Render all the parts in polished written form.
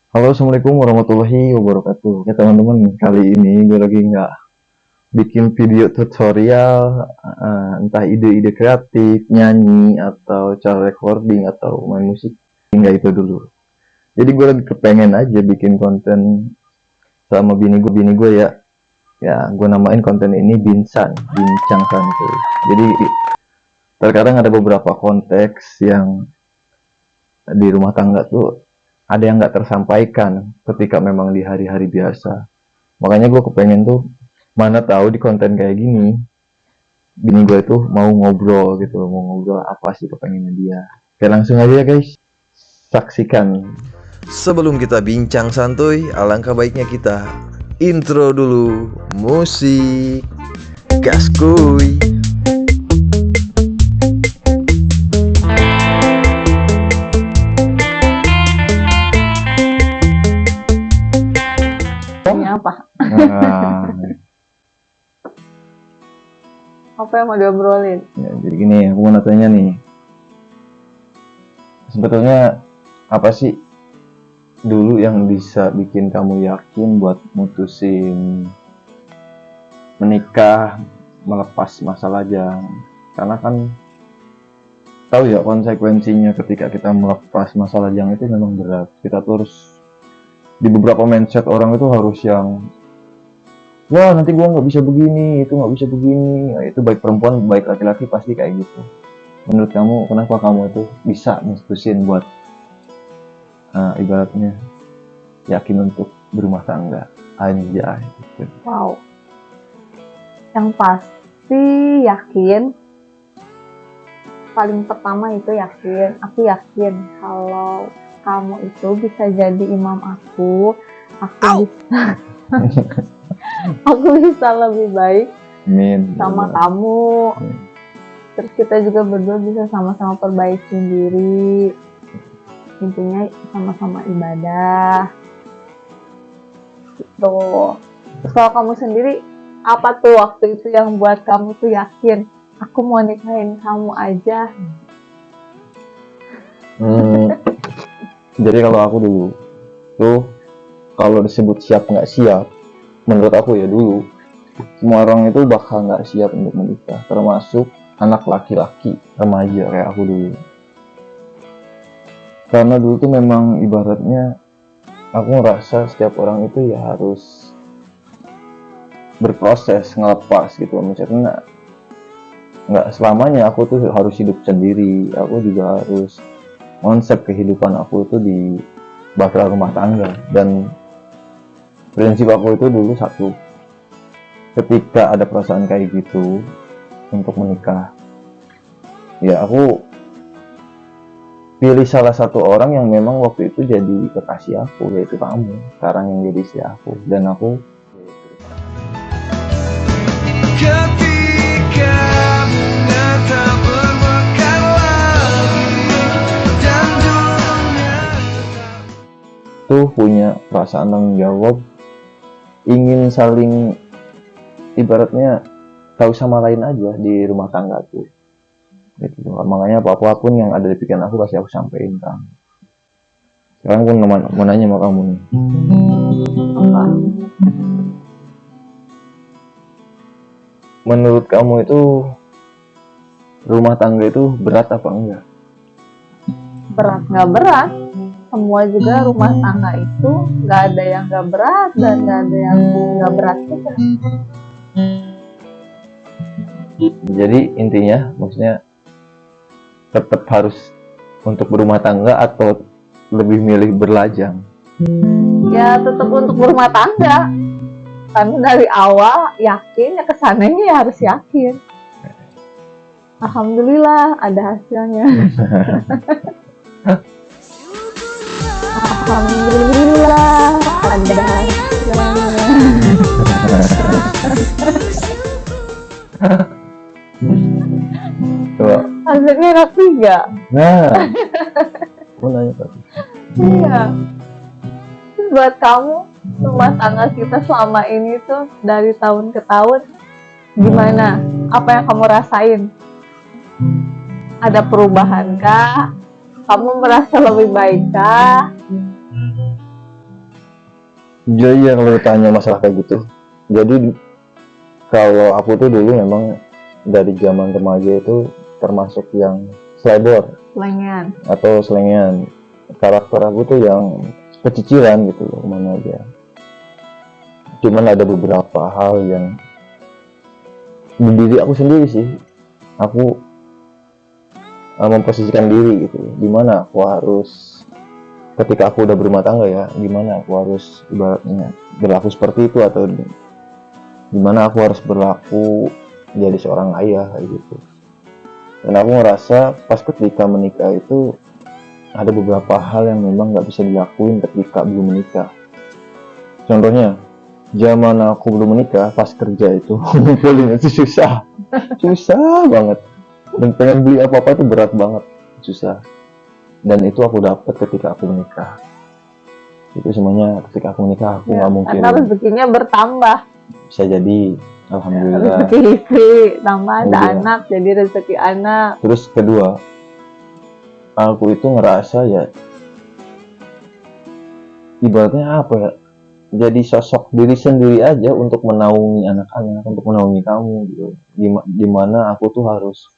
Halo, assalamualaikum warahmatullahi wabarakatuh. Oke teman-teman, kali ini gue lagi nggak bikin video tutorial, entah ide-ide kreatif, nyanyi, atau cara recording, atau main musik. Nggak itu dulu. Jadi gue lagi kepengen aja bikin konten sama bini gue ya. Ya, gue namain konten ini Bincang Santuy. Jadi terkadang ada beberapa konteks yang di rumah tangga tuh ada yang nggak tersampaikan ketika memang di hari-hari biasa. Makanya gue kepengen tuh, mana tahu di konten kayak gini bini gue tuh mau ngobrol gitu, mau ngobrol apa sih kepengennya dia. Oke, langsung aja ya guys, saksikan. Sebelum kita bincang santuy, alangkah baiknya kita intro dulu. Musik gaskuy. Ini apa? Nah, Apa yang mau diobrolin? ya, jadi gini, aku mau tanya nih, sebetulnya apa sih dulu yang bisa bikin kamu yakin buat mutusin menikah, melepas masa lajang? Karena kan tahu ya konsekuensinya ketika kita melepas masa lajang itu memang berat. Kita tuh harus, di beberapa mindset orang itu harus yang, wah nanti gua nggak bisa begini, itu nggak bisa begini. Nah, itu baik perempuan baik laki-laki pasti kayak gitu. Menurut kamu kenapa kamu itu bisa mutusin buat ibaratnya yakin untuk berumah tangga? Anjay gitu. Wow. Yang pasti yakin. Paling pertama itu yakin. Aku yakin kalau kamu itu bisa jadi imam aku. Aku bisa, aku bisa lebih baik Amin. sama kamu. Terus kita juga berdua bisa sama-sama perbaiki diri. Intinya sama-sama ibadah. Gitu. Terus kalau kamu sendiri, apa tuh waktu itu yang buat kamu tuh yakin aku mau nikahin kamu aja? Jadi kalau aku dulu tuh, kalau disebut siap nggak siap, menurut aku ya dulu semua orang itu bakal nggak siap untuk menikah, termasuk anak laki-laki remaja kayak aku dulu. Karena dulu tuh memang ibaratnya aku ngerasa setiap orang itu ya harus berproses ngelepas gitu. Misalnya nggak selamanya aku tuh harus hidup sendiri, aku juga harus konsep kehidupan aku itu di bakal rumah tangga. Dan prinsip aku itu dulu satu, ketika ada perasaan kayak gitu untuk menikah, ya aku pilih salah satu orang yang memang waktu itu jadi kekasih aku, yaitu kamu sekarang yang jadi istri aku. Dan aku Ketika bunga tak bermekar lagi dan dunia tuh punya perasaan tanggung jawab, ingin saling ibaratnya tahu sama lain aja di rumah tangga tuh gitu. Makanya apapun yang ada di pikiran aku pasti aku sampein kan. Sekarang aku mau nanya sama kamu nih, Apa? menurut kamu itu rumah tangga itu berat apa enggak? Berat nggak berat? Semua juga rumah tangga itu nggak ada yang nggak berat dan nggak ada yang nggak berat juga. Jadi intinya maksudnya tetap harus untuk berumah tangga atau lebih milih berlajang? Ya tetap untuk berumah tangga. Karena dari awal yakin ya kesananya ya harus yakin. Alhamdulillah ada hasilnya. Alhamdulillah ada hasilnya. Coba. Hasilnya enak juga. Nah, aku nanya tadi. Iya. Terus buat kamu rumah tangga kita selama ini tuh dari tahun ke tahun gimana? Apa yang kamu rasain? Ada perubahan kah? Kamu merasa lebih baik kah? Iya, kalau ditanya masalah kayak gitu. Jadi kalau aku tuh dulu memang dari zaman remaja itu termasuk yang sledor Lengan. atau selengean. Karakter aku tuh yang pecicilan gitu loh, mana aja. Cuman ada beberapa hal yang di diri aku sendiri sih. Aku memposisikan diri gitu. Dimana aku harus ketika aku udah berumah tangga ya, gimana aku harus ibaratnya berlaku seperti itu atau gimana aku harus berlaku jadi seorang ayah kayak gitu. Dan aku ngerasa pas ketika menikah itu ada beberapa hal yang memang nggak bisa dilakuin ketika belum menikah. Contohnya, zaman aku belum menikah, pas kerja itu ngumpulin itu susah, susah banget. Dan pengen beli apa-apa itu berat banget, susah. Dan itu aku dapat ketika aku menikah. Itu semuanya ketika aku menikah aku Ya, nggak mungkin. karena rezekinya bertambah. Bisa jadi, alhamdulillah. Rezeki istri, tambah ada Iya. anak, jadi rezeki anak. Terus kedua, aku itu ngerasa ya ibaratnya apa ya, jadi sosok diri sendiri aja untuk menaungi anak-anak, untuk menaungi kamu gitu. Dimana aku tuh harus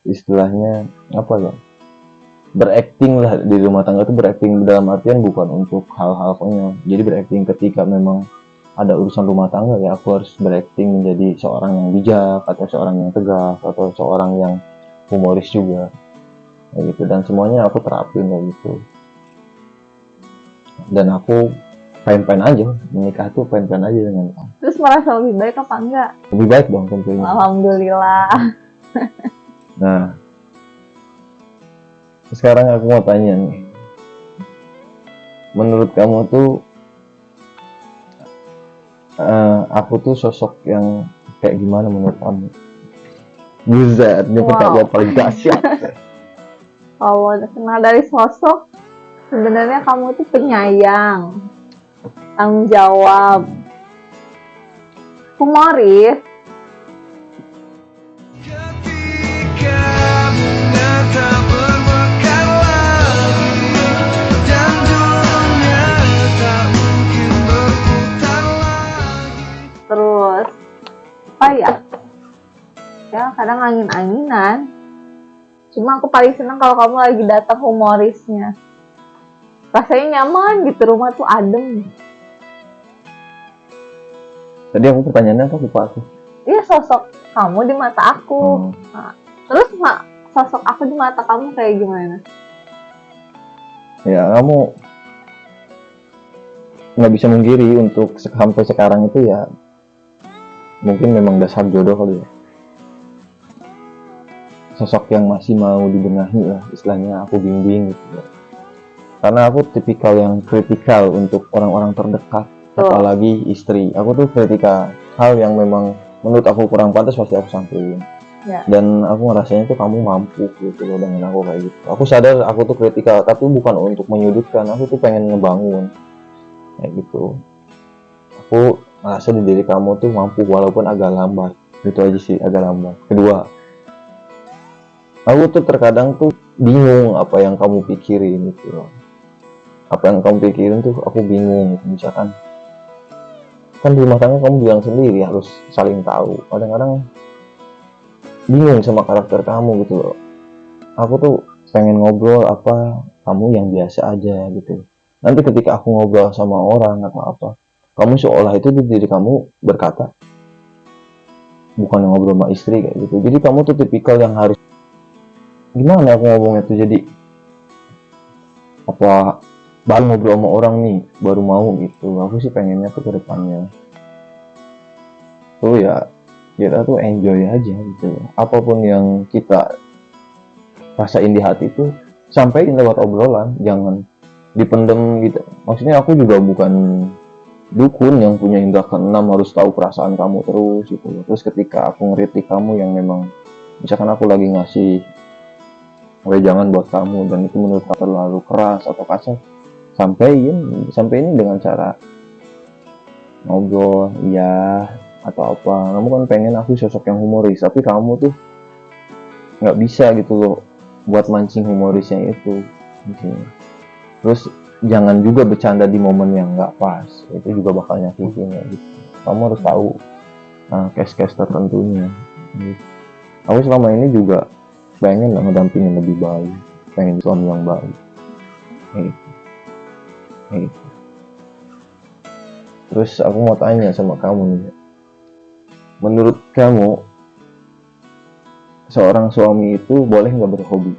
istilahnya apa ya, berakting lah di rumah tangga tuh, berakting dalam artian bukan untuk hal-hal konyol. Jadi berakting ketika memang ada urusan rumah tangga ya aku harus berakting menjadi seorang yang bijak atau seorang yang tegas atau seorang yang humoris juga kayak gitu. Dan semuanya aku terapin kayak gitu. Dan aku fine-fine aja, menikah tuh fine-fine aja dengan kamu. Terus merasa lebih baik apa enggak? Lebih baik dong tentunya. Alhamdulillah. Nah, sekarang aku mau tanya nih, menurut kamu tuh aku tuh sosok yang kayak gimana menurut kamu? Buset, ini Wow. pertanyaan paling dahsyat. Kalau kenal dari sosok, sebenarnya kamu tuh penyayang, tanggung jawab, humoris. Ketika bunga tak bermekar lagi dan dunia tak mungkin berputar lagi. Terus apa ya? Ya kadang angin-anginan. Cuma aku paling senang kalau kamu lagi datang humorisnya. Rasanya nyaman gitu, rumah tuh adem. Tadi aku pertanyaannya apa lupa aku. Iya, sosok kamu di mata aku. Terus sosok aku di mata kamu kayak gimana? Ya kamu nggak bisa mungkiri untuk sampai sekarang itu ya mungkin memang dasar jodoh kali ya. Sosok yang masih mau dibenahi lah istilahnya, aku bimbing gitu ya. Karena aku tipikal yang kritikal untuk orang-orang terdekat, apalagi istri. Aku tuh kritikal hal yang memang menurut aku kurang pantas pasti aku sampein. Ya. Dan aku ngerasanya tuh kamu mampu gitu loh dengan aku kayak gitu. Aku sadar aku tuh kritikal, tapi bukan untuk menyudutkan. Aku tuh pengen ngebangun kayak gitu. Aku ngerasa di diri kamu tuh mampu walaupun agak lambat. Itu aja sih, agak lambat. Kedua, aku tuh terkadang tuh bingung apa yang kamu pikirin gitu loh. Apa yang kamu pikirin tuh aku bingung gitu. Misalkan kan di rumah tangga kamu bilang sendiri harus saling tahu. Kadang-kadang bingung sama karakter kamu gitu loh. Aku tuh pengen ngobrol apa kamu yang biasa aja gitu. Nanti ketika aku ngobrol sama orang atau apa, kamu seolah itu di diri kamu berkata, bukan ngobrol sama istri kayak gitu. Jadi kamu tuh tipikal yang harus gimana aku ngomongnya tuh, jadi apa baru ngobrol sama orang nih baru mau gitu. Aku sih pengennya tuh ke depannya tuh ya kita tuh enjoy aja gitu. Apapun yang kita rasain di hati tuh sampaikan lewat obrolan, jangan dipendem gitu. Maksudnya aku juga bukan dukun yang punya indera keenam harus tahu perasaan kamu terus gitu. Terus ketika aku ngeritik kamu yang memang misalkan aku lagi ngasih wejangan buat kamu dan itu menurut kamu terlalu keras atau kasar, sampaikan dengan cara ngobrol ya atau apa. Kamu kan pengen aku sosok yang humoris, tapi kamu tuh nggak bisa gitu loh buat mancing humorisnya itu gitu. Terus jangan juga bercanda di momen yang nggak pas, itu juga bakal nyakitin ya, gitu. Kamu harus tahu case-case tertentunya gitu. Aku selama ini juga pengen lah ngedampingin lebih baik, pengen suami yang baik gitu. Gitu. Terus aku mau tanya sama kamu nih, menurut kamu seorang suami itu boleh nggak berhobi?